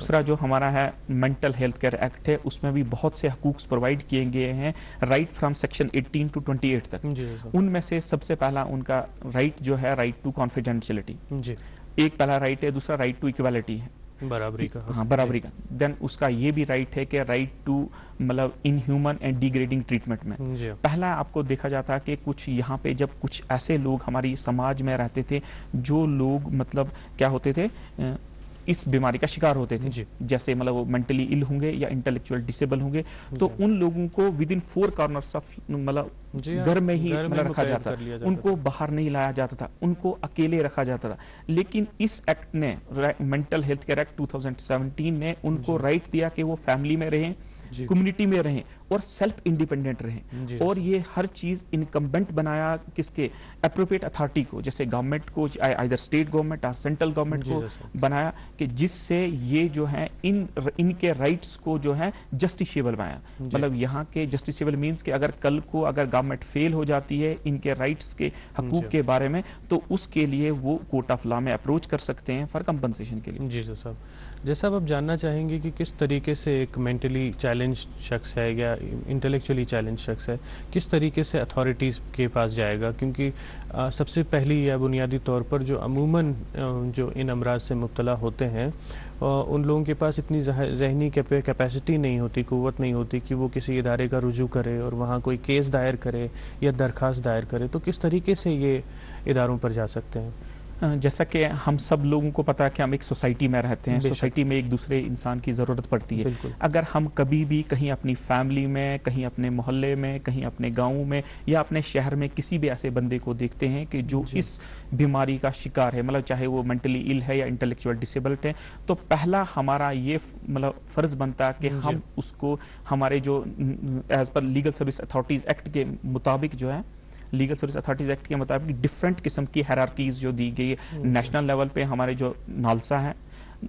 دوسرا جو ہمارا ہے مینٹل ہیلتھ کیئر ایکٹ ہے، اس میں بھی بہت سے حقوق پرووائڈ کیے گئے ہیں، رائٹ فرام سیکشن 18 ٹو 28 تک۔ ان میں سے سب سے پہلا ان کا رائٹ جو ہے رائٹ ٹو کانفیڈینشیلٹی، ایک پہلا رائٹ ہے، دوسرا رائٹ ٹو ایکویلٹی ہے، برابری کا، ہاں برابری کا۔ دین اس کا یہ بھی رائٹ ہے کہ رائٹ ٹو مطلب in human and degrading treatment میں۔ پہلا آپ کو دیکھا جاتا کہ کچھ یہاں پہ جب کچھ ایسے لوگ ہماری سماج میں رہتے تھے جو لوگ مطلب کیا ہوتے تھے، اس بیماری کا شکار ہوتے تھے، جیسے مطلب وہ مینٹلی ال ہوں گے یا انٹلیکچوئل ڈسیبل ہوں گے، تو ان لوگوں کو ود ان 4 کارنرز آف مطلب گھر میں ہی رکھا جاتا تھا، ان کو باہر نہیں لایا جاتا تھا، ان کو اکیلے رکھا جاتا تھا۔ لیکن اس ایکٹ نے، مینٹل ہیلتھ کیئر ایکٹ 2017 نے ان کو رائٹ دیا کہ وہ فیملی میں رہیں، کمیونٹی میں رہیں اور سیلف انڈیپینڈنٹ رہیں، اور یہ ہر چیز انکمبنٹ بنایا کس کے، اپروپریٹ اتھارٹی کو، جیسے گورنمنٹ کو، ادھر اسٹیٹ گورنمنٹ اور سینٹرل گورنمنٹ کو بنایا، کہ جس سے یہ جو ہے ان کے رائٹس کو جو ہے جسٹیسیبل بنایا۔ مطلب یہاں کے جسٹیسیبل مینس کہ اگر کل کو اگر گورنمنٹ فیل ہو جاتی ہے ان کے رائٹس کے حقوق کے بارے میں، تو اس کے لیے وہ کورٹ آف لا میں اپروچ کر سکتے ہیں فار کمپنسیشن کے لیے۔ جی سر صاحب، جیسا اب جاننا چاہیں گے کہ کس طریقے سے ایک مینٹلی چیلنج شخص ہے یا انٹلیکچولی چیلنج شخص ہے کس طریقے سے اتھارٹیز کے پاس جائے گا، کیونکہ سب سے پہلی یا بنیادی طور پر جو عموماً جو ان امراض سے مبتلا ہوتے ہیں ان لوگوں کے پاس اتنی ذہنی کیپیسٹی نہیں ہوتی، قوت نہیں ہوتی کہ وہ کسی ادارے کا رجوع کرے اور وہاں کوئی کیس دائر کرے یا درخواست دائر کرے، تو کس طریقے سے یہ اداروں پر جا سکتے ہیں؟ جیسا کہ ہم سب لوگوں کو پتا ہے کہ ہم ایک سوسائٹی میں رہتے ہیں، سوسائٹی میں ایک دوسرے انسان کی ضرورت پڑتی ہے۔ اگر ہم کبھی بھی کہیں اپنی فیملی میں، کہیں اپنے محلے میں، کہیں اپنے گاؤں میں یا اپنے شہر میں کسی بھی ایسے بندے کو دیکھتے ہیں کہ جو اس بیماری کا شکار ہے، مطلب چاہے وہ مینٹلی ال ہے یا انٹلیکچوئل ڈسیبلڈ ہے، تو پہلا ہمارا یہ مطلب فرض بنتا ہے کہ ہم اس کو ہمارے جو as per legal service authorities act کے مطابق جو ہے، لیگل سروس اتھارٹیز ایکٹ کے مطابق ڈفرینٹ قسم کی ہیرارکیز جو دی گئی ہے، نیشنل لیول پہ ہمارے جو نالسا ہے،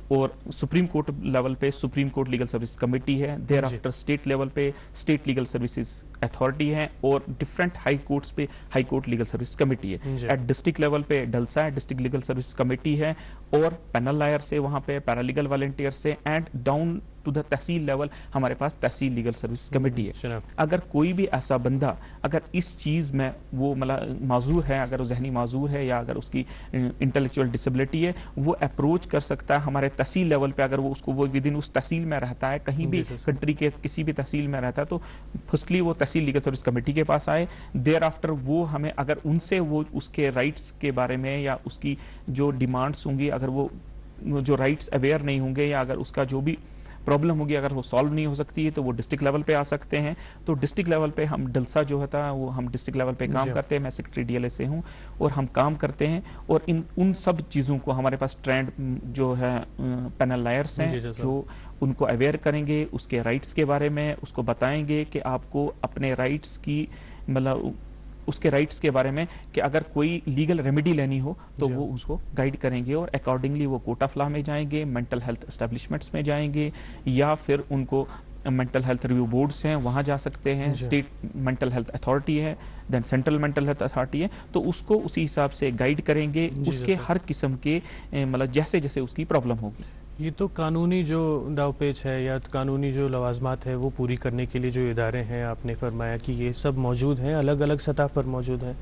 اور سپریم کورٹ لیول پہ supreme court legal service committee ہے، دیر آفٹر اسٹیٹ لیول پہ اسٹیٹ لیگل سروسز اتھارٹی ہے، اور ڈفرینٹ ہائی کورٹس پہ high court legal service committee ہے۔ ایٹ ڈسٹرکٹ لیول پہ ڈلسا ہے، ڈسٹرکٹ لیگل سروس کمیٹی ہے، اور پینل لائر سے وہاں پہ پیرالیگل والنٹیئر سے، and down to the tehsil level ہمارے پاس تحصیل لیگل سروس کمیٹی ہے۔ اگر کوئی بھی ایسا بندہ اگر اس چیز میں وہ مطلب معذور ہے، اگر وہ ذہنی معذور ہے یا اگر اس کی انٹلیکچوئل ڈسیبلٹی ہے، وہ اپروچ کر سکتا ہے ہمارے تحصیل لیول پہ۔ اگر وہ اس کو وہ ود ان اس تحصیل میں رہتا ہے، کہیں بھی کنٹری کے کسی بھی تحصیل میں رہتا ہے، تو فرسٹلی وہ تحصیل لیگل سروس کمیٹی کے پاس آئے، دیر آفٹر وہ ہمیں اگر ان سے وہ اس کے رائٹس کے بارے میں یا اس کی جو ڈیمانڈس ہوں گی، اگر وہ جو رائٹس اویئر نہیں ہوں گے یا اگر اس کا جو بھی پرابلم ہوگی اگر وہ سالو نہیں ہو سکتی ہے، تو وہ ڈسٹرکٹ لیول پہ آ سکتے ہیں۔ تو ڈسٹرکٹ لیول پہ ہم ڈلسا جو ہوتا ہے وہ ہم ڈسٹرکٹ لیول پہ کام کرتے ہیں، میں سیکرٹری ڈی ایل ایس سے ہوں، اور ہم کام کرتے ہیں، اور ان سب چیزوں کو ہمارے پاس ٹرینڈ جو ہے پینل لائرس ہیں جو ان کو اویئر کریں گے اس کے رائٹس کے بارے میں، اس کو بتائیں گے کہ آپ کو اپنے رائٹس کی مطلب اس کے رائٹس کے بارے میں کہ اگر کوئی لیگل ریمیڈی لینی ہو تو وہ اس کو گائیڈ کریں گے، اور اکارڈنگلی وہ کورٹ آف لا میں جائیں گے، مینٹل ہیلتھ اسٹیبلشمنٹس میں جائیں گے، یا پھر ان کو مینٹل ہیلتھ ریویو بورڈز ہیں وہاں جا سکتے ہیں، اسٹیٹ مینٹل ہیلتھ اتھارٹی ہے، دین سینٹرل مینٹل ہیلتھ اتھارٹی ہے، تو اس کو اسی حساب سے گائیڈ کریں گے اس کے ہر قسم کے مطلب جیسے جیسے اس کی پرابلم ہوگی۔ یہ تو قانونی جو داو پیچ ہے یا قانونی جو لوازمات ہے وہ پوری کرنے کے لیے جو ادارے ہیں، آپ نے فرمایا کہ یہ سب موجود ہیں، الگ الگ سطح پر موجود ہیں،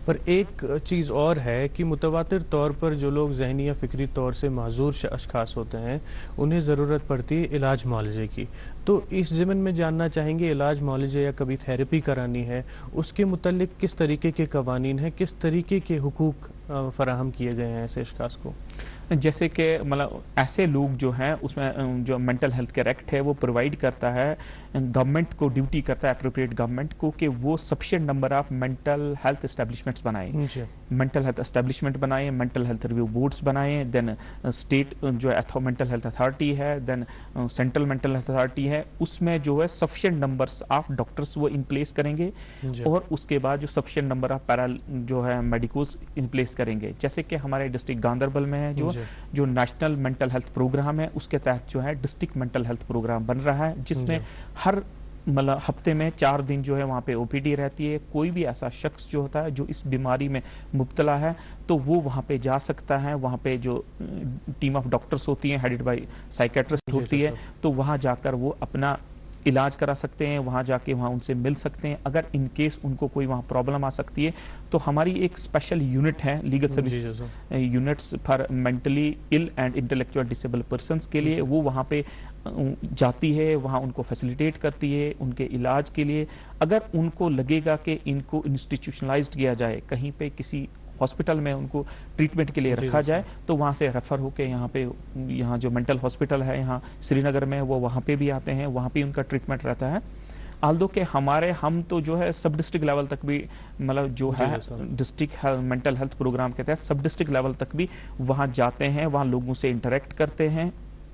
پر ایک چیز اور ہے کہ متواتر طور پر جو لوگ ذہنی یا فکری طور سے معذور اشخاص ہوتے ہیں انہیں ضرورت پڑتی ہے علاج معالجے کی، تو اس ضمن میں جاننا چاہیں گے علاج معالجے یا کبھی تھیراپی کرانی ہے اس کے متعلق کس طریقے کے قوانین ہیں، کس طریقے کے حقوق فراہم کیے گئے ہیں ایسے اشخاص کو؟ جیسے کہ مطلب ایسے لوگ جو ہیں اس میں جو مینٹل ہیلتھ کیئر ایکٹ ہے وہ پرووائڈ کرتا ہے، گورنمنٹ کو ڈیوٹی کرتا ہے، اپروپریٹ گورنمنٹ کو، کہ وہ sufficient number of mental health establishments بنائیں، مینٹل ہیلتھ اسٹیبلشمنٹ بنائیں، مینٹل ہیلتھ ریویو بورڈز بنائیں، دین اسٹیٹ جو مینٹل ہیلتھ اتھارٹی ہے، دین سینٹرل مینٹل ہیلتھ اتھارٹی ہے، اس میں جو ہے سفیشینٹ نمبرس آف ڈاکٹرس وہ ان پلیس کریں گے، اور اس کے بعد جو سفیشینٹ نمبر آف جو ہے میڈیکوز ان پلیس کریں گے۔ جیسے کہ ہمارے ڈسٹرکٹ گاندربل میں ہے جو نیشنل مینٹل ہیلتھ پروگرام ہے، اس کے تحت جو ہے ڈسٹرکٹ مینٹل ہیلتھ پروگرام بن رہا ہے، جس میں ہر مطلب ہفتے میں 4 دن جو ہے وہاں پہ او پی ڈی رہتی ہے. کوئی بھی ایسا شخص جو ہوتا ہے جو اس بیماری میں مبتلا ہے تو وہ وہاں پہ جا سکتا ہے. وہاں پہ جو ٹیم آف ڈاکٹرز ہوتی ہیں ہیڈڈ بائی سائیکیٹرسٹ ہوتی ہے, تو وہاں جا کر وہ اپنا علاج کرا سکتے ہیں, وہاں جا کے وہاں ان سے مل سکتے ہیں. اگر ان کیس ان کو کوئی وہاں پرابلم آ سکتی ہے تو ہماری ایک اسپیشل یونٹ ہے, legal service units for mentally ill and intellectual disable persons کے لیے, وہ وہاں پہ جاتی ہے, وہاں ان کو فیسیلیٹیٹ کرتی ہے ان کے علاج کے لیے. اگر ان کو لگے گا کہ ان کو انسٹیٹیوشنلائزڈ کیا جائے, کہیں پہ کسی ہاسپٹل میں ان کو ٹریٹمنٹ کے لیے رکھا جائے, تو وہاں سے ریفر ہو کے یہاں جو مینٹل ہاسپٹل ہے یہاں سری نگر میں, وہ وہاں پہ بھی آتے ہیں, وہاں پہ ان کا ٹریٹمنٹ رہتا ہے. آلدو کہ ہم تو جو ہے سب ڈسٹرکٹ لیول تک بھی مطلب جو ہے ڈسٹرکٹ مینٹل ہیلتھ پروگرام کے تحت سب ڈسٹرکٹ لیول تک بھی وہاں جاتے ہیں, وہاں لوگوں سے انٹریکٹ کرتے ہیں.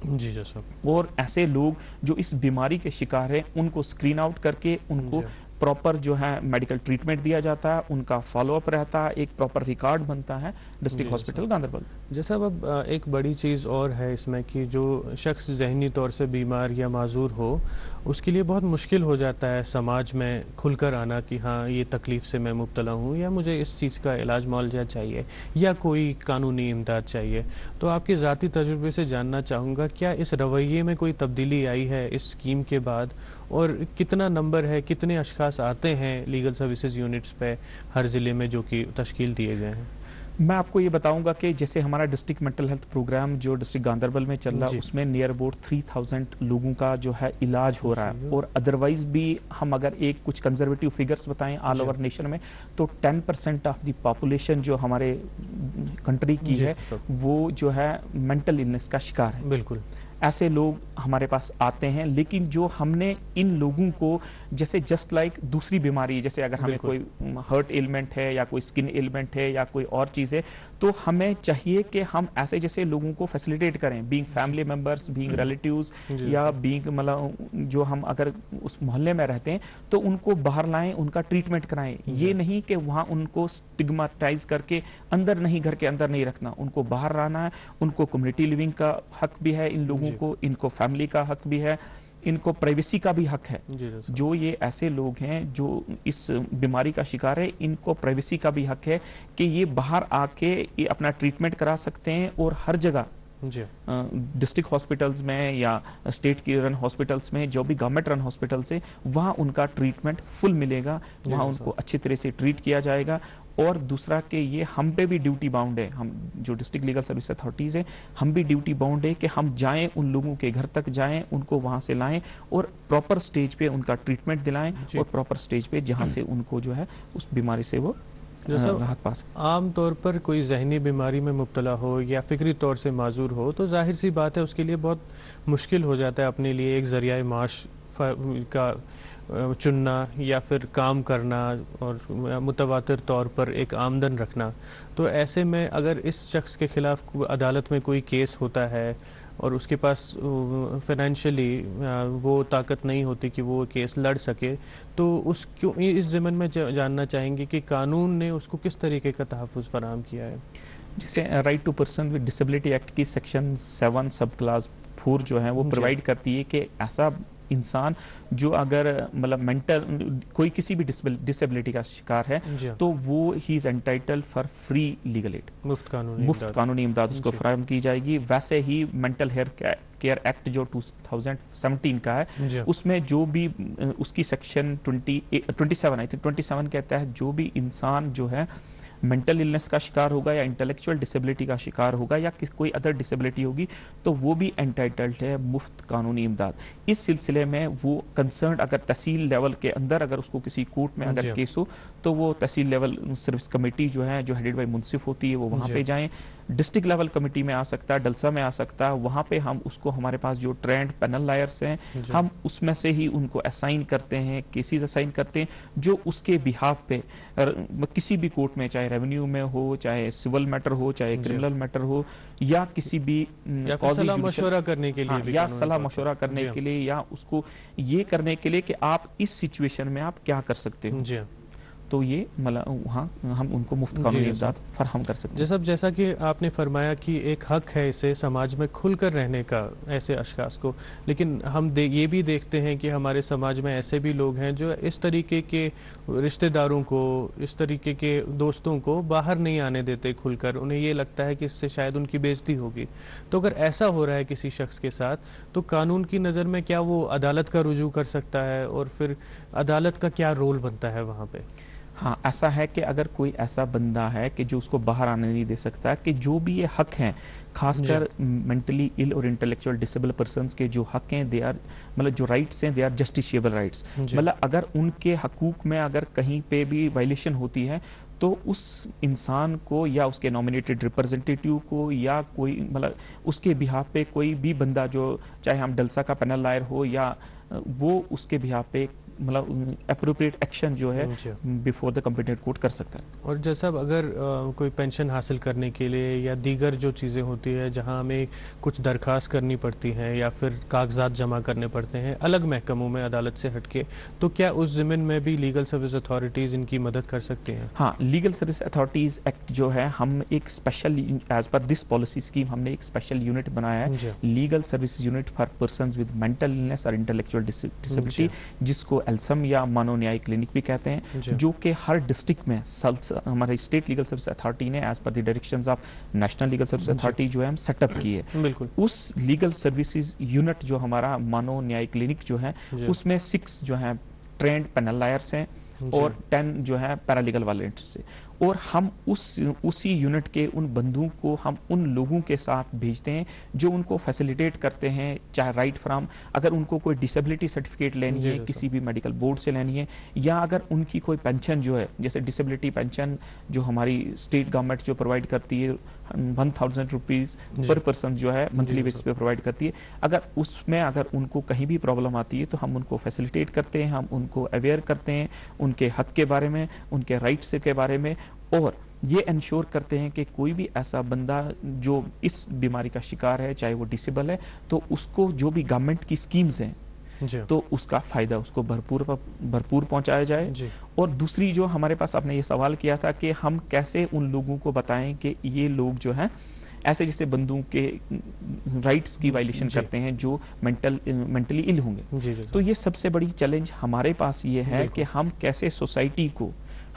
جی صاحب. اور ایسے لوگ جو اس بیماری کے شکار ہیں ان کو اسکرین آؤٹ کر کے ان کو پراپر جو ہے میڈیکل ٹریٹمنٹ دیا جاتا ہے, ان کا فالو اپ رہتا ہے, ایک پراپر ریکارڈ بنتا ہے ڈسٹرکٹ ہاسپٹل گاندربل. جیسا اب ایک بڑی چیز اور ہے اس میں کہ جو شخص ذہنی طور سے بیمار یا معذور ہو اس کے لیے بہت مشکل ہو جاتا ہے سماج میں کھل کر آنا کہ ہاں یہ تکلیف سے میں مبتلا ہوں یا مجھے اس چیز کا علاج معالجہ چاہیے یا کوئی قانونی امداد چاہیے. تو آپ کے ذاتی تجربے سے جاننا چاہوں گا کیا اس رویے میں کوئی تبدیلی آئی ہے اس اسکیم کے بعد, اور کتنا نمبر ہے, کتنے اشخاص آتے ہیں لیگل سروسز یونٹس پہ ہر ضلع میں جو کہ تشکیل دیے گئے ہیں؟ میں آپ کو یہ بتاؤں گا کہ جیسے ہمارا ڈسٹرکٹ مینٹل ہیلتھ پروگرام جو ڈسٹرکٹ گاندربل میں چل رہا ہے اس میں نیئر اباؤٹ 3000 لوگوں کا جو ہے علاج ہو رہا ہے. اور ادروائز بھی ہم اگر ایک کچھ کنزرویٹو فگرز بتائیں آل اوور نیشن میں تو 10% آف دی پاپولیشن جو ہمارے کنٹری کی ہے وہ جو ہے مینٹل النس کا شکار ہے. بالکل ایسے لوگ ہمارے پاس آتے ہیں, لیکن جو ہم نے ان لوگوں کو جیسے جسٹ لائک دوسری بیماری, جیسے اگر ہمیں کوئی ہرٹ ایلمنٹ ہے یا کوئی اسکن ایلمنٹ ہے یا کوئی اور چیز ہے, تو ہمیں چاہیے کہ ہم ایسے جیسے لوگوں کو فیسیلیٹیٹ کریں, being family members, being relatives یا بینگ مطلب جو ہم اگر اس محلے میں رہتے ہیں تو ان کو باہر لائیں, ان کا ٹریٹمنٹ کرائیں. یہ نہیں کہ وہاں ان کو اسٹگماٹائز کر کے اندر نہیں, گھر کے اندر نہیں رکھنا, ان کو باہر لانا ہے. ان کو کمیونٹی لیونگ کا حق بھی ہے ان لوگوں کو, ان کو فیملی کا حق بھی ہے, ان کو پرائیویسی کا بھی حق ہے. جو یہ ایسے لوگ ہیں جو اس بیماری کا شکار ہے ان کو پرائیویسی کا بھی حق ہے کہ یہ باہر آ کے یہ اپنا ٹریٹمنٹ کرا سکتے ہیں. اور ہر جگہ ڈسٹرکٹ ہاسپٹلز میں یا اسٹیٹ کی رن ہاسپٹلز میں جو بھی گورنمنٹ رن ہاسپٹلز ہیں وہاں ان کا ٹریٹمنٹ فل ملے گا, وہاں ان کو اچھی طرح سے ٹریٹ کیا جائے گا. اور دوسرا کہ یہ ہم پہ بھی ڈیوٹی باؤنڈ ہے, ہم جو ڈسٹرکٹ لیگل سروس اتھارٹیز ہیں ہم بھی ڈیوٹی باؤنڈ ہے کہ ہم جائیں ان لوگوں کے گھر تک جائیں, ان کو وہاں سے لائیں اور پراپر سٹیج پہ ان کا ٹریٹمنٹ دلائیں اور پراپر سٹیج پہ جہاں سے ان کو جو ہے اس بیماری سے وہ راحت پا سکیں. عام طور پر کوئی ذہنی بیماری میں مبتلا ہو یا فکری طور سے معذور ہو تو ظاہر سی بات ہے اس کے لیے بہت مشکل ہو جاتا ہے اپنے لیے ایک ذریعہ معاش کا چننا یا پھر کام کرنا اور متواتر طور پر ایک آمدن رکھنا. تو ایسے میں اگر اس شخص کے خلاف عدالت میں کوئی کیس ہوتا ہے اور اس کے پاس فائنینشلی وہ طاقت نہیں ہوتی کہ وہ کیس لڑ سکے, تو اس ضمن میں جاننا چاہیں گے کہ قانون نے اس کو کس طریقے کا تحفظ فراہم کیا ہے؟ جیسے right to person with disability act کی سیکشن 7 سب کلاس 4 جو ہے وہ پرووائڈ کرتی ہے کہ ایسا انسان جو اگر مطلب مینٹل کوئی کسی بھی ڈسیبلٹی کا شکار ہے تو وہ ہی is entitled for free legal aid, مفت قانونی امداد اس کو فراہم کی جائے گی. ویسے ہی مینٹل کیئر ایکٹ جو 2017 کا ہے اس میں جو بھی اس کی سیکشن 27 کے تحت جو بھی انسان جو ہے مینٹل النس کا شکار ہوگا یا انٹلیکچوئل ڈسیبلٹی کا شکار ہوگا یا کوئی ادر ڈسیبلٹی ہوگی تو وہ بھی انٹائٹلڈ ہے مفت قانونی امداد. اس سلسلے میں وہ کنسرنڈ اگر تحصیل لیول کے اندر اگر اس کو کسی کورٹ میں اگر کیس ہو تو وہ تحصیل لیول سروس کمیٹی جو ہے جو ہیڈڈ بائی منصف ہوتی ہے وہ وہاں پہ جائیں. ڈسٹرکٹ لیول کمیٹی میں آ سکتا ہے, ڈلسا میں آ سکتا ہے, وہاں پہ ہم اس کو ہمارے پاس جو ٹرینڈ پینل لائرس ہیں ہم اس میں سے ہی ان کو اسائن کرتے ہیں, کیسز اسائن کرتے ہیں جو اس کے بہاف پہ کسی بھی کورٹ میں چاہے ریونیو میں ہو, چاہے سول میٹر ہو, چاہے کرمنل میٹر ہو یا کسی بھی صلاح مشورہ کرنے کے لیے یا صلاح مشورہ کرنے کے لیے یا اس کو یہ کرنے کے لیے کہ آپ اس سچویشن میں آپ کیا کر سکتے ہو. تو یہ وہاں ہم ان کو مفت قانونی امداد فراہم کر سکتے ہیں. جیسا کہ آپ نے فرمایا کہ ایک حق ہے اسے سماج میں کھل کر رہنے کا ایسے اشخاص کو، لیکن ہم یہ بھی دیکھتے ہیں کہ ہمارے سماج میں ایسے بھی لوگ ہیں جو اس طریقے کے رشتہ داروں کو، اس طریقے کے دوستوں کو باہر نہیں آنے دیتے کھل کر. انہیں یہ لگتا ہے کہ اس سے شاید ان کی بےعزتی ہوگی. تو اگر ایسا ہو رہا ہے کسی شخص کے ساتھ تو قانون کی نظر میں کیا وہ عدالت کا رجوع کر سکتا ہے، اور پھر عدالت کا کیا رول بنتا ہے وہاں پہ؟ ہاں، ایسا ہے کہ اگر کوئی ایسا بندہ ہے کہ جو اس کو باہر آنے نہیں دے سکتا، کہ جو بھی یہ حق ہیں خاص کر مینٹلی ال اور انٹلیکچوئل ڈسیبل پرسنس کے جو حق ہیں، دے آر جو رائٹس ہیں، دے آر جسٹیشیبل رائٹس. اگر ان کے حقوق میں اگر کہیں پہ بھی وائلیشن ہوتی ہے تو اس انسان کو یا اس کے نامینیٹڈ ریپرزنٹیٹیو کو یا کوئی اس کے بہاف پہ کوئی بھی بندہ، جو چاہے ہم ڈلسا کا پینل لائر ہو یا وہ اس کے بہاف پہ اپروپریٹ ایکشن جو ہے بیفور دا کمپیٹنٹ کورٹ کر سکتا ہے. اور جیسا اگر کوئی پینشن حاصل کرنے کے لیے یا دیگر جو چیزیں ہوتی ہے جہاں ہمیں کچھ درخواست کرنی پڑتی ہیں یا پھر کاغذات جمع کرنے پڑتے ہیں الگ محکموں میں عدالت سے ہٹ کے، تو کیا اس ضمن میں بھی لیگل سروس اتھارٹیز ان کی مدد کر سکتے ہیں؟ ہاں، لیگل سروس اتھارٹیز ایکٹ جو ہے، ہم ایک special as per this policy scheme ہم نے ایک اسپیشل یونٹ بنایا ہے، legal service unit for persons with mental illness اور انٹلیکچوئل ڈسیبلٹی، جس کو ایلسم یا مانو نیائی کلینک بھی کہتے ہیں، جو کہ ہر ڈسٹرکٹ میں ہمارے اسٹیٹ لیگل سروس اتھارٹی نے as per the directions of national legal service authority جو ہے ہم سیٹ اپ کی ہے. بالکل. اس لیگل سروسز یونٹ جو ہمارا مانو نیائی کلینک جو ہے، اس میں 6 جو ہیں ٹرینڈ پینل لائرس ہیں اور 10 جو ہے پیرالیگل والنٹس سے، اور ہم اسی یونٹ کے ان بندوں کو ہم ان لوگوں کے ساتھ بھیجتے ہیں جو ان کو فیسیلیٹیٹ کرتے ہیں، چاہے رائٹ فرام اگر ان کو کوئی ڈسیبلٹی سرٹیفکیٹ لینی ہے کسی بھی میڈیکل بورڈ سے لینی ہے، یا اگر ان کی کوئی پینشن جو ہے جیسے ڈسیبلٹی پینشن جو ہماری اسٹیٹ گورنمنٹ جو پرووائڈ کرتی ہے 1000 روپیز پر پرسن جو ہے منتھلی بیسس پہ پرووائڈ کرتی ہے، اگر اس میں اگر ان کو کہیں بھی پرابلم آتی ہے تو ہم ان کو فیسیلیٹیٹ کرتے ہیں، ہم ان کو اویئر کرتے ہیں ان کے حق کے بارے میں، ان کے رائٹس کے بارے میں، اور یہ انشور کرتے ہیں کہ کوئی بھی ایسا بندہ جو اس بیماری کا شکار ہے چاہے وہ ڈسیبل ہے تو اس کو جو بھی گورنمنٹ کی اسکیمز ہیں تو اس کا فائدہ اس کو بھرپور پہنچایا جائے. اور دوسری جو ہمارے پاس آپ نے یہ سوال کیا تھا کہ ہم کیسے ان لوگوں کو بتائیں کہ یہ لوگ جو ہیں ایسے جیسے بندوں کے رائٹس کی وائلیشن کرتے ہیں جو مینٹلی ال ہوں گے، تو یہ سب سے بڑی چیلنج ہمارے پاس یہ ہے کہ ہم کیسے سوسائٹی کو،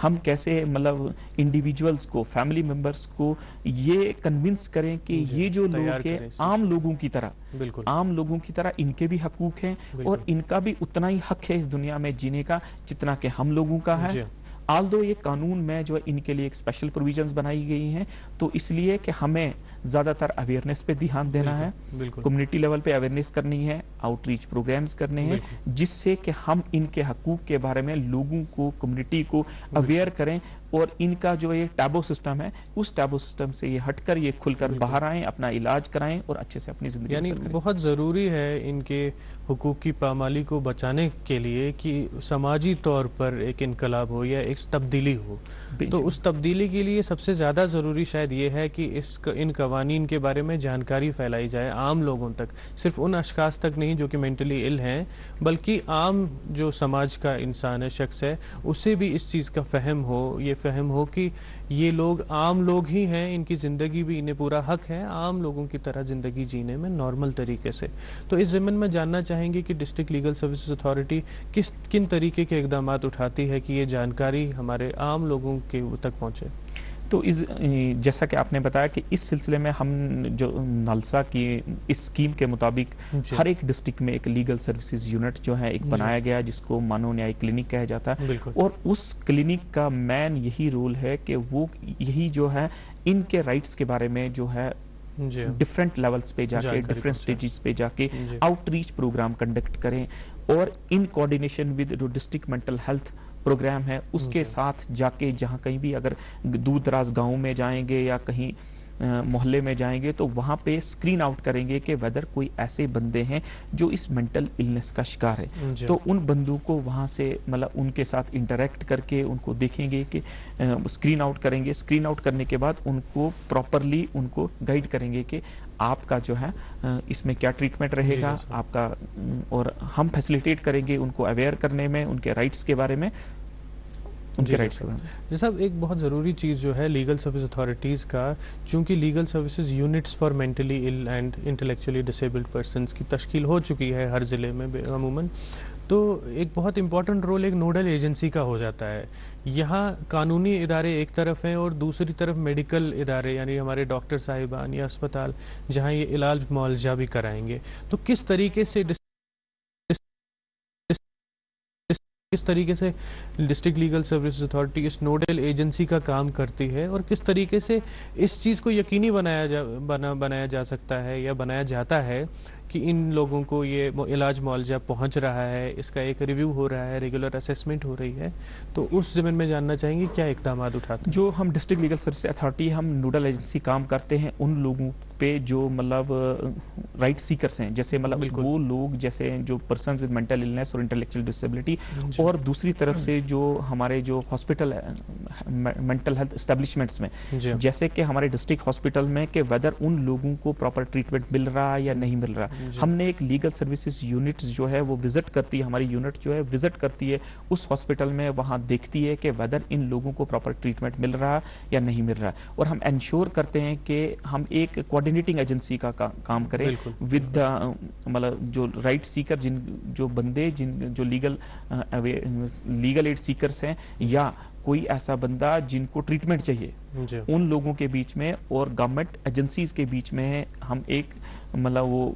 ہم کیسے انڈیویجولز کو، فیملی ممبرز کو یہ کنونس کریں کہ یہ جو لوگ ہیں عام لوگوں کی طرح ان کے بھی حقوق ہیں اور ان کا بھی اتنا ہی حق ہے اس دنیا میں جینے کا جتنا کہ ہم لوگوں کا ہے. آلدو یہ قانون میں جو ان کے لیے ایک اسپیشل پروویژنز بنائی گئی ہیں، تو اس لیے کہ ہمیں زیادہ تر اویئرنیس پہ دھیان دینا ہے، کمیونٹی لیول پہ اویئرنیس کرنی ہے، آؤٹ ریچ پروگرامز کرنے ہیں جس سے کہ ہم ان کے حقوق کے بارے میں لوگوں کو، کمیونٹی کو اویئر کریں اور ان کا جو یہ ٹیبو سسٹم ہے اس ٹیبو سسٹم سے یہ ہٹ کر یہ کھل کر باہر آئیں، اپنا علاج کرائیں اور اچھے سے اپنی زندگی یعنی بہت ضروری ہے ان کے حقوق کی پامالی کو بچانے کے لیے کہ سماجی طور پر ایک انقلاب ہو یا ایک تبدیلی ہو. تو اس تبدیلی کے لیے سب سے زیادہ ضروری شاید یہ ہے کہ ان قوانین کے بارے میں جانکاری پھیلائی جائے عام لوگوں تک، صرف ان اشخاص تک نہیں جو کہ مینٹلی ال ہیں، بلکہ عام جو سماج کا انسان ہے، شخص ہے، اسے بھی اس چیز کا فہم ہو، یہ فہم ہو کہ یہ لوگ عام لوگ ہی ہیں، ان کی زندگی بھی انہیں پورا حق ہے عام لوگوں کی طرح زندگی جینے میں نارمل طریقے سے. تو اس ضمن میں جاننا چاہیں گے کہ ڈسٹرکٹ لیگل سروسز اتھارٹی کن طریقے کے اقدامات اٹھاتی ہے کہ یہ جانکاری ہمارے عام لوگوں کے تک پہنچے؟ تو جیسا کہ آپ نے بتایا کہ اس سلسلے میں ہم جو نالسا کی اس اسکیم کے مطابق ہر ایک ڈسٹرکٹ میں ایک لیگل سروسز یونٹ جو ہے ایک بنایا گیا جس کو مانو نیائی کلینک کہا جاتا ہے، اور اس کلینک کا مین یہی رول ہے کہ وہ یہی جو ہے ان کے رائٹس کے بارے میں جو ہے ڈفرینٹ لیولز پہ جا کے، ڈفرینٹ اسٹیجز پہ جا کے آؤٹ ریچ پروگرام کنڈکٹ کریں، اور ان کوآرڈینیشن ود جو ڈسٹرکٹ مینٹل ہیلتھ پروگرام ہے اس کے ساتھ جا کے جہاں کہیں بھی اگر دور دراز گاؤں میں جائیں گے یا کہیں محلے میں جائیں گے تو وہاں پہ اسکرین آؤٹ کریں گے کہ ویدر کوئی ایسے بندے ہیں جو اس مینٹل النس کا شکار ہے، تو ان بندوں کو وہاں سے ان کے ساتھ انٹریکٹ کر کے ان کو دیکھیں گے کہ اسکرین آؤٹ کریں گے، اسکرین آؤٹ کرنے کے بعد ان کو پراپرلی ان کو گائیڈ کریں گے کہ آپ کا جو ہے اس میں کیا ٹریٹمنٹ رہے گا آپ کا، اور ہم فیسیلیٹیٹ کریں گے ان کو اویئر کرنے میں، ان کے رائٹس کے بارے میں، ان کے رائٹس جی صاحب، ایک بہت ضروری چیز جو ہے لیگل سروس اتھارٹیز کا، چونکہ legal services units for mentally ill and intellectually disabled persons کی تشکیل ہو چکی ہے ہر ضلع میں عموماً، تو ایک بہت امپورٹنٹ رول ایک نوڈل ایجنسی کا ہو جاتا ہے. یہاں قانونی ادارے ایک طرف ہیں اور دوسری طرف میڈیکل ادارے، یعنی ہمارے ڈاکٹر صاحبان یا اسپتال جہاں یہ علاج معالجہ بھی کرائیں گے. تو کس طریقے سے ڈسٹرکٹ لیگل سروسز اتھارٹی اس نوڈل ایجنسی کا کام کرتی ہے، اور کس طریقے سے اس چیز کو یقینی بنایا جا سکتا ہے یا بنایا جاتا ہے کہ ان لوگوں کو یہ علاج معالجہ پہنچ رہا ہے، اس کا ایک ریویو ہو رہا ہے، ریگولر اسیسمنٹ ہو رہی ہے. تو اس ضمن میں جاننا چاہیں گے کیا اقدامات اٹھاتے ہیں؟ جو ہم ڈسٹرکٹ لیگل سروس اتھارٹی ہم نوڈل ایجنسی کام کرتے ہیں ان لوگوں پہ جو مطلب رائٹ سیکرز ہیں، جیسے مطلب وہ لوگ جیسے جو پرسنز ود مینٹل النس اور انٹلیکچوئل ڈسیبلٹی، اور دوسری طرف سے جو ہمارے جو ہاسپٹل مینٹل ہیلتھ اسٹیبلشمنٹس میں، جیسے کہ ہمارے ڈسٹرکٹ ہاسپٹل میں کہ ویدر ان لوگوں کو پراپر ٹریٹمنٹ مل رہا ہے یا نہیں مل رہا. ہم نے ایک لیگل سروسز یونٹ جو ہے وہ وزٹ کرتی ہے، ہماری یونٹ جو ہے وزٹ کرتی ہے اس ہاسپٹل میں، وہاں دیکھتی ہے کہ ویدر ان لوگوں کو پراپر ٹریٹمنٹ مل رہا یا نہیں مل رہا، اور ہم انشور کرتے ہیں کہ ہم ایک کوآرڈینیٹنگ ایجنسی کا کام کریں ود مطلب جو رائٹ سیکر، جو بندے جو لیگل ایڈ سیکرز ہیں یا کوئی ایسا بندہ جن کو ٹریٹمنٹ چاہیے، ان لوگوں کے بیچ میں اور گورنمنٹ ایجنسیز کے بیچ میں ہم ایک مطلب وہ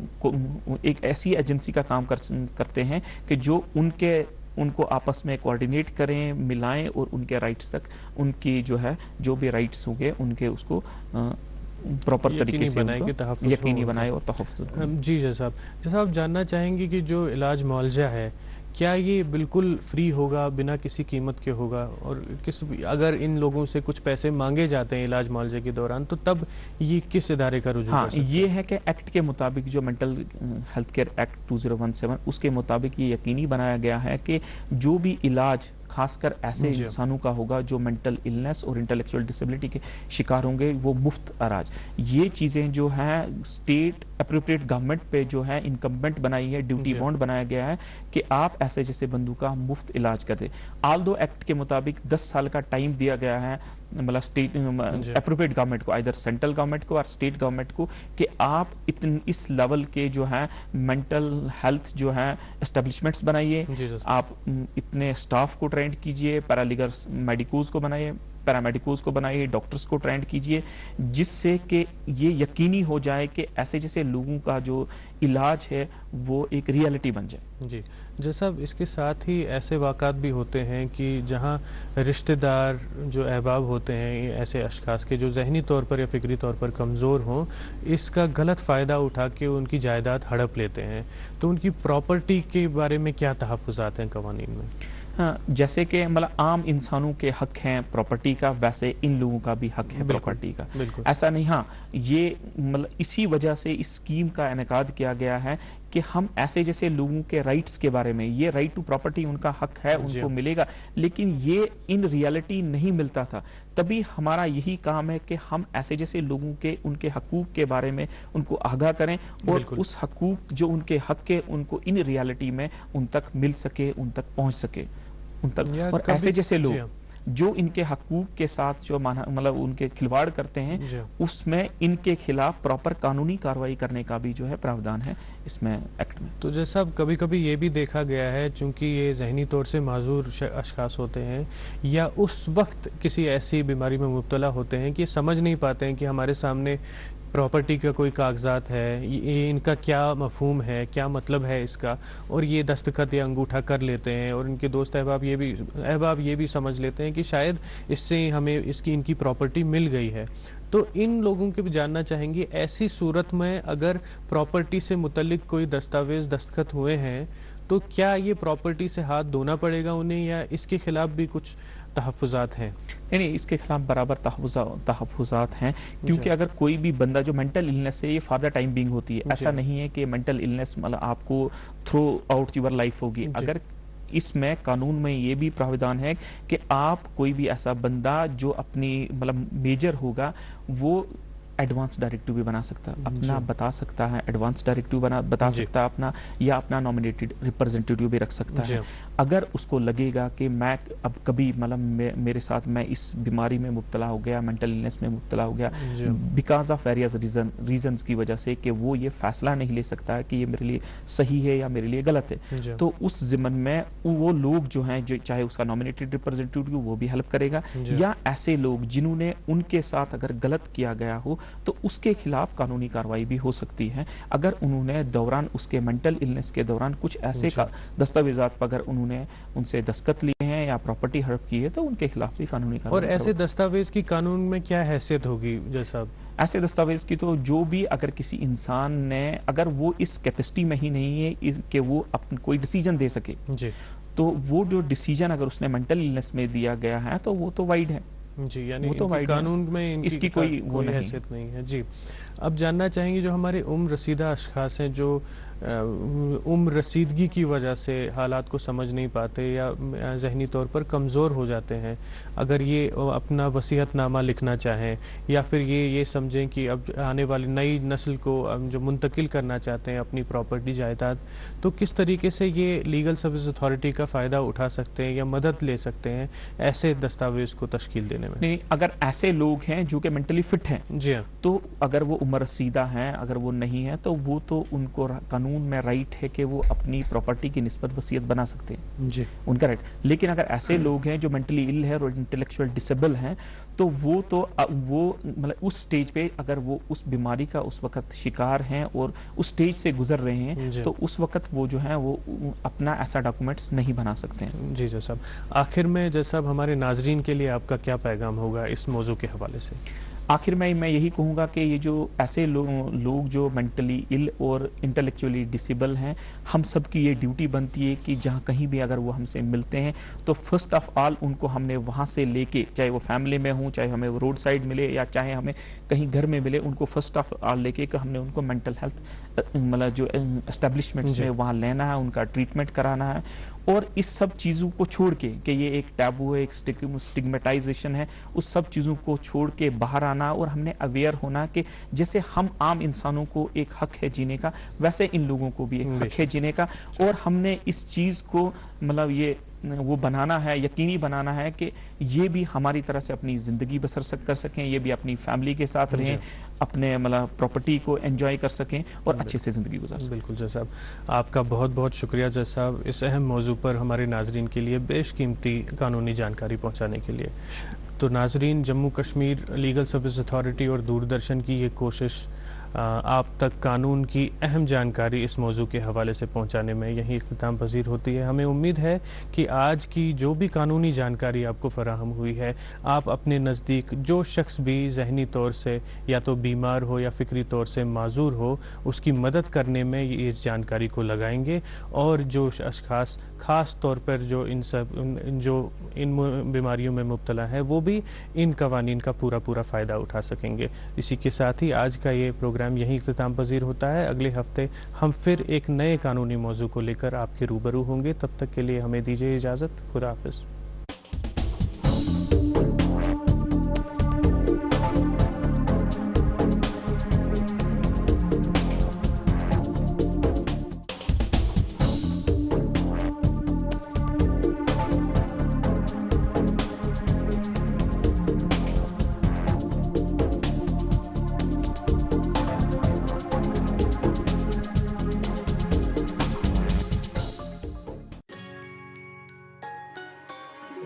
ایک ایسی ایجنسی کا کام کرتے ہیں کہ جو ان کو آپس میں کوآرڈینیٹ کریں، ملائیں، اور ان کے رائٹس تک ان کی جو ہے جو بھی رائٹس ہوں گے ان کے اس کو پراپر طریقے سے یقینی بنائے اور تحفظ. جی صاحب، جیسا آپ جاننا چاہیں گے کہ جو علاج معالجہ ہے کیا یہ بالکل فری ہوگا، بنا کسی قیمت کے ہوگا، اور اگر ان لوگوں سے کچھ پیسے مانگے جاتے ہیں علاج معالجے کے دوران تو تب یہ کس ادارے کا رجوع کر سکتے ہیں؟ یہ ہے کہ ایکٹ کے مطابق جو مینٹل ہیلتھ کیئر ایکٹ 2017 اس کے مطابق یہ یقینی بنایا گیا ہے کہ جو بھی علاج خاص کر ایسے انسانوں کا ہوگا جو مینٹل النس اور انٹلیکچوئل ڈسیبلٹی کے شکار ہوں گے، وہ مفت علاج. یہ چیزیں جو ہیں اسٹیٹ اپروپریٹ گورنمنٹ پہ جو ہے انکمبنٹ بنائی ہے، ڈیوٹی بانڈ بنایا گیا ہے کہ آپ ایسے جیسے بندوں کا مفت علاج کر دیں. آل دو ایکٹ کے مطابق 10 سال کا ٹائم دیا گیا ہے مطلب اسٹیٹ اپروپریٹ گورنمنٹ کو، ادھر سینٹرل گورنمنٹ کو اور اسٹیٹ گورنمنٹ کو، کہ آپ اس لیول کے جو ہیں مینٹل ہیلتھ جو ہیں اسٹیبلشمنٹس بنائیے، آپ اتنے اسٹاف کو ٹرینڈ کیجئے، پیرالیگل میڈیکوز کو بنائیے، پیرامیڈیکوز کو بنائیے، ڈاکٹرز کو ٹرینڈ کیجئے، جس سے کہ یہ یقینی ہو جائے کہ ایسے جیسے لوگوں کا جو علاج ہے وہ ایک ریئلٹی بن جائے. جی جیسا اس کے ساتھ ہی ایسے واقعات بھی ہوتے ہیں کہ جہاں رشتہ دار جو احباب ہوتے ہیں ایسے اشخاص کے جو ذہنی طور پر یا فکری طور پر کمزور ہوں، اس کا غلط فائدہ اٹھا کے ان کی جائیداد ہڑپ لیتے ہیں، تو ان کی پراپرٹی کے بارے میں کیا تحفظات ہیں قوانین میں؟ جیسے کہ مطلب عام انسانوں کے حق ہیں پراپرٹی کا، ویسے ان لوگوں کا بھی حق ہے پراپرٹی کا. ایسا نہیں، ہاں یہ مطلب اسی وجہ سے اس اسکیم کا انعقاد کیا گیا ہے کہ ہم ایسے جیسے لوگوں کے رائٹس کے بارے میں، یہ رائٹ ٹو پراپرٹی ان کا حق ہے، ان کو ملے گا، لیکن یہ ان ریالٹی نہیں ملتا تھا. تبھی ہمارا یہی کام ہے کہ ہم ایسے جیسے لوگوں کے ان کے حقوق کے بارے میں ان کو آگاہ کریں، اور اس حقوق جو ان کے حق کے ان کو ان ریالٹی میں ان تک مل سکے، ان تک پہنچ سکے ان تک. اور ایسے جیسے لوگ جو ان کے حقوق کے ساتھ جو مطلب ان کے کھلواڑ کرتے ہیں، اس میں ان کے خلاف پراپر قانونی کارروائی کرنے کا بھی جو ہے پراودھان ہے اس میں ایکٹ میں. تو جیسا کبھی کبھی یہ بھی دیکھا گیا ہے چونکہ یہ ذہنی طور سے معذور اشخاص ہوتے ہیں یا اس وقت کسی ایسی بیماری میں مبتلا ہوتے ہیں کہ یہ سمجھ نہیں پاتے ہیں کہ ہمارے سامنے پراپرٹی کا کوئی کاغذات ہے، یہ ان کا کیا مفہوم ہے، کیا مطلب ہے اس کا، اور یہ دستخط یا انگوٹھا کر لیتے ہیں، اور ان کے دوست احباب یہ بھی سمجھ لیتے ہیں کہ شاید اس سے ہمیں ان کی پراپرٹی مل گئی ہے. تو ان لوگوں کے بھی جاننا چاہیں گے ایسی صورت میں اگر پراپرٹی سے متعلق کوئی دستاویز دستخط ہوئے ہیں تو کیا یہ پراپرٹی سے ہاتھ دھونا پڑے گا انہیں، یا اس کے خلاف بھی کچھ تحفظات ہیں؟ نہیں، اس کے خلاف برابر تحفظات ہیں، کیونکہ اگر کوئی بھی بندہ جو مینٹل النس سے یہ فار دا ٹائم بینگ ہوتی ہے، ایسا نہیں ہے کہ مینٹل النس مطلب آپ کو تھرو آؤٹ یور لائف ہوگی. اگر اس میں قانون میں یہ بھی پراودھان ہے کہ آپ کوئی بھی ایسا بندہ جو اپنی مطلب میجر ہوگا وہ ایڈوانس ڈائریکٹو بھی بنا سکتا ہے اپنا، بتا سکتا ہے ایڈوانس ڈائریکٹو بتا سکتا ہے اپنا، یا اپنا نامینیٹڈ ریپرزینٹیٹیو بھی رکھ سکتا ہے. اگر اس کو لگے گا کہ میں اب کبھی مطلب میرے ساتھ میں اس بیماری میں مبتلا ہو گیا، مینٹل النس میں مبتلا ہو گیا بیکاز آف ویریس ریزنز کی وجہ سے، کہ وہ یہ فیصلہ نہیں لے سکتا ہے کہ یہ میرے لیے صحیح ہے یا میرے لیے غلط ہے، تو اس ضمن میں وہ لوگ جو ہیں، جو چاہے اس کا نامینیٹڈ ریپرزینٹیٹیو وہ بھی ہیلپ کرے گا، یا ایسے لوگ جنہوں نے ان کے ساتھ اگر غلط کیا گیا ہو تو اس کے خلاف قانونی کارروائی بھی ہو سکتی ہے. اگر انہوں نے دوران اس کے مینٹل النس کے دوران کچھ ایسے دستاویزات پر اگر انہوں نے ان سے دستخط لیے ہیں یا پراپرٹی ہڑپ کی ہے تو ان کے خلاف بھی قانونی کارروائی. اور ایسے دستاویز کی قانون میں کیا حیثیت ہوگی جج صاحب؟ ایسے دستاویز کی تو جو بھی اگر کسی انسان نے، اگر وہ اس کیپیسٹی میں ہی نہیں ہے کہ وہ کوئی ڈیسیجن دے سکے، تو وہ جو ڈیسیجن اگر اس نے مینٹل النس میں دیا گیا ہے تو وہ تو وائڈ ہے. یعنی قانون میں اس کی کوئی حیثیت نہیں ہے. اب جاننا چاہیں گے جو ہمارے عمر رسیدہ اشخاص ہیں، جو عمر رسیدگی کی وجہ سے حالات کو سمجھ نہیں پاتے یا ذہنی طور پر کمزور ہو جاتے ہیں، اگر یہ اپنا وصیت نامہ لکھنا چاہیں یا پھر یہ سمجھیں کہ اب آنے والی نئی نسل کو جو منتقل کرنا چاہتے ہیں اپنی پراپرٹی جائیداد، تو کس طریقے سے یہ لیگل سروس اتھارٹی کا فائدہ اٹھا سکتے ہیں یا مدد لے سکتے ہیں ایسے دستاویز کو تشکیل دینے میں؟ نہیں، اگر ایسے لوگ ہیں جو کہ مینٹلی فٹ ہیں، تو اگر وہ عمر رسیدہ ہیں، اگر وہ نہیں ہیں، تو وہ تو ان کو قانون میں رائٹ ہے کہ وہ اپنی پراپرٹی کی نسبت وصیت بنا سکتے ہیں، ان کا رائٹ. لیکن اگر ایسے لوگ ہیں جو مینٹلی ال ہے اور انٹلیکچوئل ڈسیبل ہیں، تو وہ مطلب اس سٹیج پہ اگر وہ اس بیماری کا اس وقت شکار ہیں اور اس سٹیج سے گزر رہے ہیں، تو اس وقت وہ جو ہیں وہ اپنا ایسا ڈاکومنٹس نہیں بنا سکتے ہیں. جی صاحب، آخر میں جج صاحب ہمارے ناظرین کے لیے آپ کا کیا پیغام ہوگا اس موضوع کے حوالے سے؟ آخر میں یہی کہوں گا کہ یہ جو ایسے لوگ جو مینٹلی ال اور انٹلیکچولی ڈسیبل ہیں، ہم سب کی یہ ڈیوٹی بنتی ہے کہ جہاں کہیں بھی اگر وہ ہم سے ملتے ہیں تو فرسٹ آف آل ان کو ہم نے وہاں سے لے کے، چاہے وہ فیملی میں ہوں، چاہے ہمیں وہ روڈ سائڈ ملے یا چاہے ہمیں کہیں گھر میں ملے، ان کو فرسٹ آف آل لے کے کہ ہم نے ان کو مینٹل ہیلتھ مطلب جو اسٹیبلشمنٹس میں وہاں لینا ہے، ان کا ٹریٹمنٹ کرانا ہے. اور اس سب چیزوں کو چھوڑ کے کہ یہ ایک ٹیبو ہے، ایک اسٹگمیٹائزیشن ہے، اس سب چیزوں کو چھوڑ کے باہر آنا، اور ہم نے اویئر ہونا کہ جیسے ہم عام انسانوں کو ایک حق ہے جینے کا، ویسے ان لوگوں کو بھی ایک حق ہے جینے کا. اور ہم نے اس چیز کو مطلب یہ وہ بنانا ہے، یقینی بنانا ہے کہ یہ بھی ہماری طرح سے اپنی زندگی بسر کر سکیں، یہ بھی اپنی فیملی کے ساتھ رہیں، اپنے مطلب پراپرٹی کو انجوائے کر سکیں اور اچھے سے زندگی گزار سکیں. بالکل جج صاحب، آپ کا بہت بہت شکریہ جج صاحب اس اہم موضوع پر ہمارے ناظرین کے لیے بیش قیمتی قانونی جانکاری پہنچانے کے لیے. تو ناظرین، Jammu Kashmir legal service authority اور دوردرشن کی یہ کوشش آپ تک قانون کی اہم جانکاری اس موضوع کے حوالے سے پہنچانے میں یہی اختتام پذیر ہوتی ہے. ہمیں امید ہے کہ آج کی جو بھی قانونی جانکاری آپ کو فراہم ہوئی ہے، آپ اپنے نزدیک جو شخص بھی ذہنی طور سے یا تو بیمار ہو یا فکری طور سے معذور ہو، اس کی مدد کرنے میں اس جانکاری کو لگائیں گے، اور جو اشخاص خاص طور پر جو ان بیماریوں میں مبتلا ہے، وہ بھی ان قوانین کا پورا فائدہ اٹھا سکیں گے. اسی کے ساتھ ہی آج کا یہ پروگرام یہی اختتام پذیر ہوتا ہے. اگلے ہفتے ہم پھر ایک نئے قانونی موضوع کو لے کر آپ کے روبرو ہوں گے. تب تک کے لیے ہمیں دیجیے اجازت. خدا حافظ.